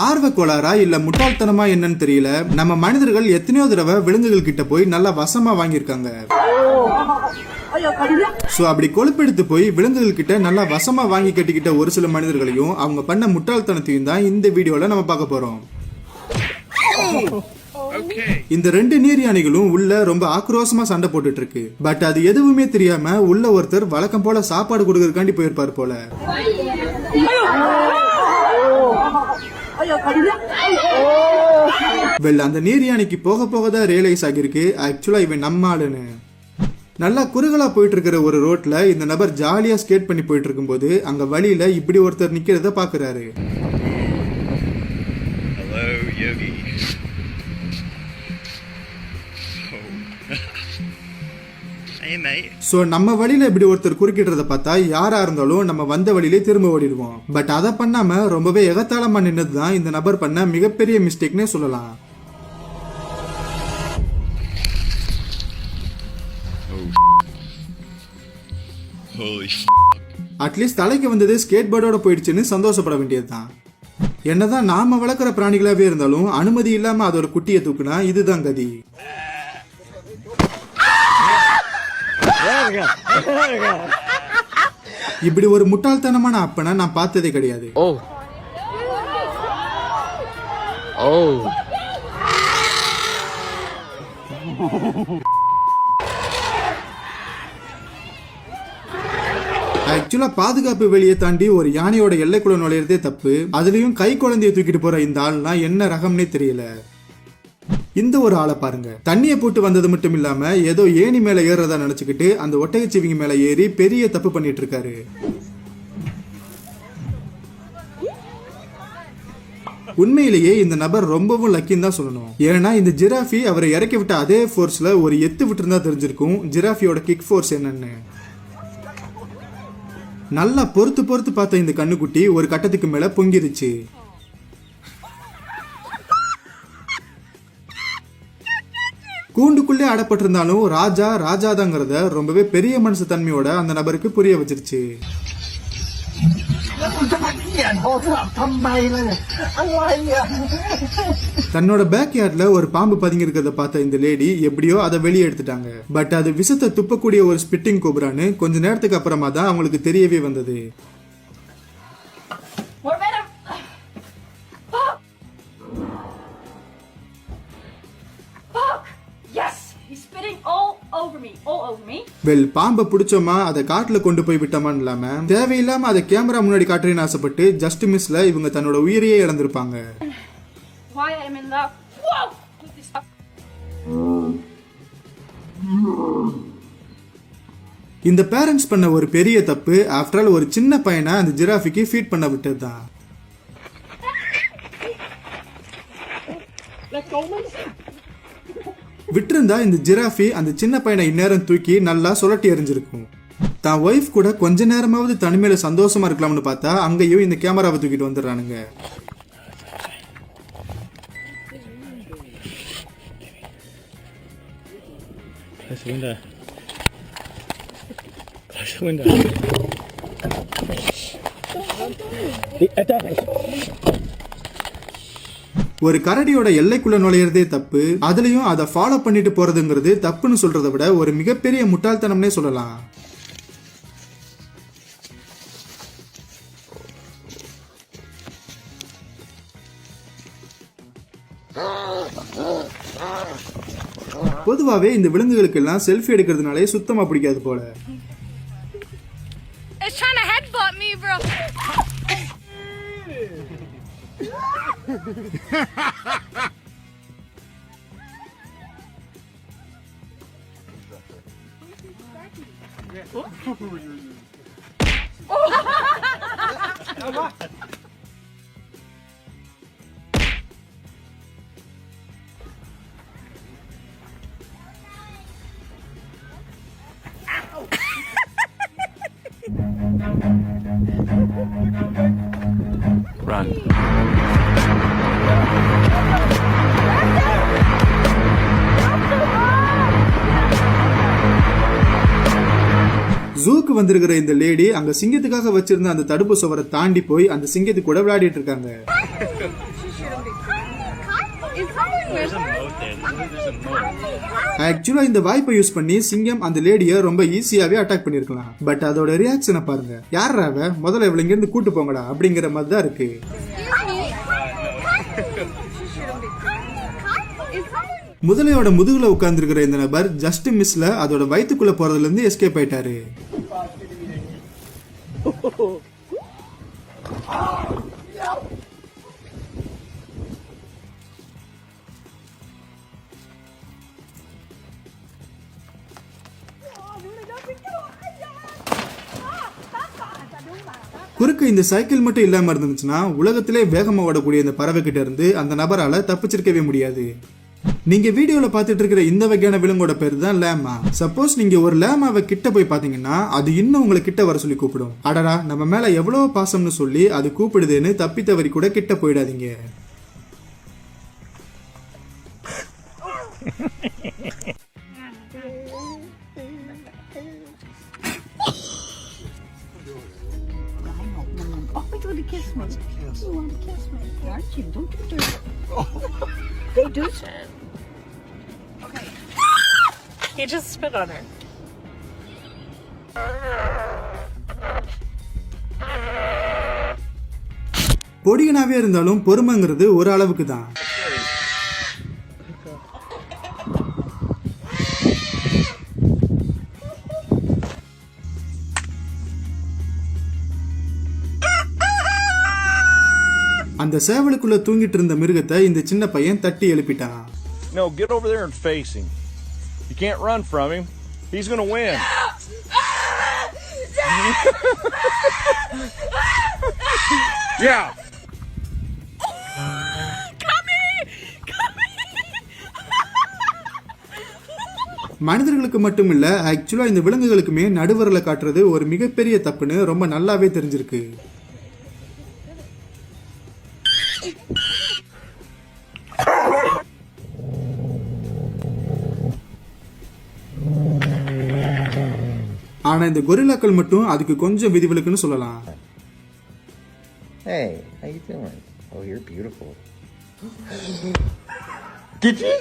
ஆர்வ கோளாறா இல்ல முட்டாள்தனமா என்னன்னு தெரியல, நம்ம மனிதர்கள் எத்தனையோ தடவை விலங்குகள் கிட்ட போய் நல்லா வசமா வாங்கியிருக்காங்க. சோ அப்படி கொழுப்பெடுத்து போய் விலங்குகள் கிட்ட நல்லா வசமா வாங்கி கட்டிக்கிட்ட ஒரு சில மனிதர்களையும் அவங்க பண்ண முட்டாள்தனத்தையும் தான் இந்த வீடியோல நம்ம பார்க்க போறோம். இந்த ரெண்டு நீர் யானைகளும் உள்ள ரொம்ப ஆக்ரோஷமா சண்டை போட்டுட்டு இருக்கு. பட் அது எதுவுமே தெரியாம உள்ள ஒருத்தர் வழக்கம் போல சாப்பாடு கொடுக்கறதுக்காண்டி போயிருப்பாரு போல. அந்த நீர் யானைக்கு போக போக தான் ரியலைஸ் ஆகிருக்கு ஆக்சுவலா இவன் நம்ம ஆளுன்னு. நல்லா குறுகலா போயிட்டு இருக்கிற ஒரு ரோட்ல இந்த நபர் ஜாலியா ஸ்கேட் பண்ணி போயிட்டு இருக்கும் போது அங்க வழியில இப்படி ஒருத்தர் நிக்கிறத பாக்குறாரு. சோ நம்ம வழியில இப்படி ஒருத்தர் குறுக்கிடுறத பார்த்தா யாரா இருந்தாலும் நம்ம வந்த வழியிலே திரும்ப ஓடிடுவோம். பட் அதை பண்ணாம ரொம்பவே எகத்தாளமா நின்னதுதான் இந்த நபர் பண்ண மிகப்பெரிய மிஸ்டேக்னே சொல்லலாம். அட்லீஸ்ட் தலைக்கு வந்தது ஸ்கேட் போர்டோட போயிடுச்சுன்னு சந்தோஷப்பட வேண்டியதுதான். என்னதான் நாம வளர்க்குற பிராணிகளாவே இருந்தாலும் அனுமதி இல்லாம அதோட குட்டியை தூக்குனா இதுதான் கதி. இப்படி ஒரு முட்டாள்தனமான அப்பனை நான் பார்த்ததே கிடையாது. ஆக்சுவலா பாதுகாப்பு வெளியை தாண்டி ஒரு யானையோட எல்லைக்குள்ள நுழையிறதே தப்பு. அதுலயும் கை குழந்தைய தூக்கிட்டு போற இந்த ஆள்னா என்ன ரகம்னே தெரியல. இந்த ஒரு ஆளை பாருங்க, தண்ணியை போட்டு வந்தது மட்டும் இல்லாம ஏதோ ஏணி மேல ஏறதா நினைச்சுக்கிட்டு அந்த ஒட்டகச்சிவிங்க மேல ஏறி பெரிய தப்பு பண்ணிட்டு இருக்காரு. உண்மையிலேயே இந்த நபர் ரொம்பவும் லக்கின்னு தான் சொல்லணும். ஏன்னா இந்த ஜிராஃபி அவரை இறக்கி விட்ட அதே போர்ஸ்ல ஒரு எத்து விட்டு இருந்தா தெரிஞ்சிருக்கும் ஜிராஃபியோட கிக் போர்ஸ் என்னன்னு. நல்லா பொறுத்து பொறுத்து பார்த்த இந்த கண்ணுக்குட்டி ஒரு கட்டத்துக்கு மேல பொங்கிருச்சு. கூண்டுக்குள்ளே அடப்பட்டிருந்தாலும் ராஜா ராஜாதாங்கிறத ரொம்பவே பெரிய மனசு தன்மையோட அந்த நபருக்கு புரிய வச்சிருச்சு. தன்னோட பேக் யார்ட்ல ஒரு பாம்பு பதுங்கி இருக்கிறத பார்த்த இந்த லேடி எப்படியோ அதை வெளியே எடுத்துட்டாங்க. பட் அது விஷத்தை துப்பக்கூடிய ஒரு ஸ்பிட்டிங் கோப்ரான்னு கொஞ்ச நேரத்துக்கு அப்புறமா தான் அவங்களுக்கு தெரியவே வந்தது. பாம்பை பிடிச்சோமா அதை காட்டுல கொண்டு போய் விட்டோமான்னு இல்லாம தேவையில்லாம அதை கேமரா முன்னாடி காட்டுறேன்னு ஆசைப்பட்டு ஜஸ்ட் மிஸ்ல இவங்க தன்னோட உயிரையே இழந்திருப்பாங்க. இந்த பேரண்ட்ஸ் பண்ண ஒரு பெரிய தப்பு. ஆஃப்டர் ஆல் ஒரு சின்ன பையனை அந்த ஜிராஃபிக்கு ஃபீட் பண்ண விட்டதுதான். விட்டிருந்தா இந்த ஜிராஃபி அந்த சின்ன பையனை இந்நேரம் தூக்கி நல்லா சுழட்டி எறிஞ்சிருக்கும். தான் ஒய்ஃப் கூட கொஞ்ச நேரமாவது தனிமையில சந்தோஷமா இருக்கலாம்னு பார்த்தா அங்கேயும் இந்த கேமராவை தூக்கிட்டு வந்துடுறானுங்க. ஒரு கரடியோட எல்லைக்குள்ள நுழையிறதே தப்பு. அதுலயும் அதை ஃபாலோ பண்ணிட்டு போறதுங்கிறது தப்புன்னு சொல்றதை விட ஒரு மிகப்பெரிய முட்டாள்தனம்னே சொல்லலாம். பொதுவாவே இந்த விலங்குகளுக்கு எல்லாம் செல்ஃபி எடுக்கிறதுனாலே சுத்தமா பிடிக்காது போல. Run. ஜூக்கு வந்திருக்கிற இந்த லேடி அங்க சிங்கத்துக்காக வச்சிருந்த அந்த தடுப்பு சுவரை தாண்டி போய் அந்த சிங்கத்து கூட விளையாடிட்டு இருக்காங்க. ஆக்சுவலா இந்த வாய்ப்பை யூஸ் பண்ணி சிங்கம் அந்த லேடியை ரொம்ப ஈஸியாவே அட்டாக் பண்ணிருக்கலாம். பட் அதோட ரியாக்ஷனை பாருங்க. யார் அவ, முதல்ல இவள இங்க இருந்து கூட்டு போங்கடா அப்படிங்கிற மாதிரி தான் இருக்கு. முதலையோட முதுகுல உட்கார்ந்துருக்கிற இந்த நபர் ஜஸ்ட் மிஸ்ல அதோட வயிற்றுக்குள்ள போறதுல இருந்து எஸ்கேப் ஆயிட்டாரு. குறுக்கு இந்த சைக்கிள் மட்டும் இல்லாம இருந்துச்சுன்னா உலகத்திலே வேகமா ஓடக்கூடிய இந்த பறவை கிட்ட இருந்து அந்த நபரால தப்பிச்சிருக்கவே முடியாது. நீங்க வீடியோல பாத்துட்டு இருக்கிற இந்த வகையான விலங்கோட பேர் தான் லேமா. சப்போஸ் நீங்க ஒரு லேமாவை கிட்ட போய் பாத்தீங்கன்னா அது இன்னும் உங்களை கிட்ட வர சொல்லி கூப்பிடும். அடடா நம்ம மேல எவ்வளவு பாசம்னு சொல்லி அது கூப்பிடுதுன்னு தப்பி தவறி கூட கிட்ட போயிடாதீங்க. Kiss me. You want to kiss me, aren't you? Don't you do it. They do it. Okay. He just spit on her. பொடியனாவே இருந்தாலும் பொறுமைங்கிறது ஒரு அளவுக்கு தான். அந்த சேவலுக்குள்ள தூங்கிட்டு இருந்த மிருகத்தை இந்த சின்ன பையன் தட்டி எழுப்பிட்டான். No, get over there and face him. You can't run from him. He's going to win. Yeah. மனிதர்களுக்கு மட்டும் இல்ல, ஆக்சுவலா இந்த விலங்குகளுக்குமே நடுவரல காட்டுறது ஒரு மிகப்பெரிய தப்புன்னு ரொம்ப நல்லாவே தெரிஞ்சிருக்கு. ஆனா இந்த கொரில்லாக்கள் மட்டும் அதுக்கு கொஞ்சம் விதிவிலக்குன்னு சொல்லலாம். Hey, how you doing? Oh, you're beautiful. Did you?